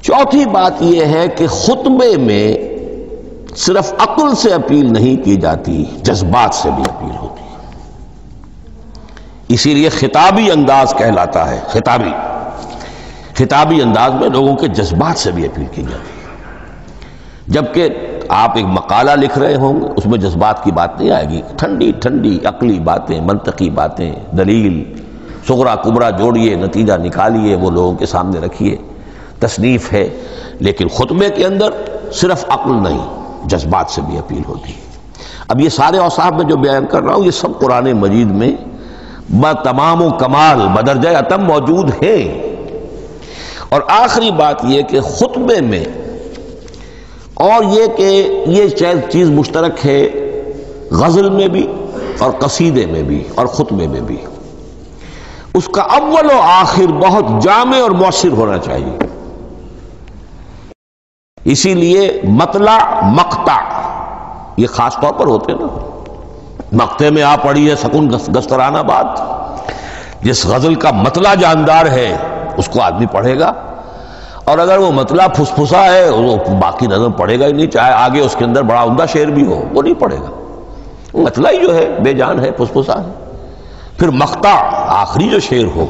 چوتھی بات یہ ہے کہ خطبے میں صرف عقل سے اپیل نہیں کی جاتی، جذبات سے بھی اپیل ہوتی ہے۔ اسی لیے خطابی انداز کہلاتا ہے۔ خطابی انداز میں لوگوں کے جذبات سے بھی اپیل کی جاتی ہے، جبکہ آپ ایک مقالہ لکھ رہے ہوں گے، اس میں جذبات کی بات نہیں آئے گی، ٹھنڈی ٹھنڈی عقلی باتیں، منطقی باتیں، دلیل صغرا کبرا جوڑیے، نتیجہ نکالیے، وہ لوگوں کے سامنے رکھیے، تصنیف ہے۔ لیکن خطبے کے اندر صرف عقل نہیں، جذبات سے بھی اپیل ہوتی ہے۔ اب یہ سارے اوصاف میں جو بیان کر رہا ہوں، یہ سب قرآن مجید میں تمام و کمال بدرجہ اتم موجود ہیں۔ اور آخری بات یہ کہ خطبے میں، اور یہ کہ یہ چیز مشترک ہے غزل میں بھی اور قصیدے میں بھی اور خطبے میں بھی، اس کا اول و آخر بہت جامع اور مؤثر ہونا چاہیے۔ اسی لیے مطلع مقطع یہ خاص طور پر ہوتے ہیں نا۔ مقطع میں آ پڑی ہے سکون گسترانہ بات، جس غزل کا مطلع جاندار ہے اس کو آدمی پڑھے گا، اور اگر وہ مطلع پھسپھسا ہے وہ باقی نظر پڑے گا ہی نہیں، چاہے آگے اس کے اندر بڑا عمدہ شعر بھی ہو وہ نہیں پڑھے گا، مطلع ہی جو ہے بے جان ہے، پھسپھسا ہے۔ پھر مقطع آخری جو شعر ہو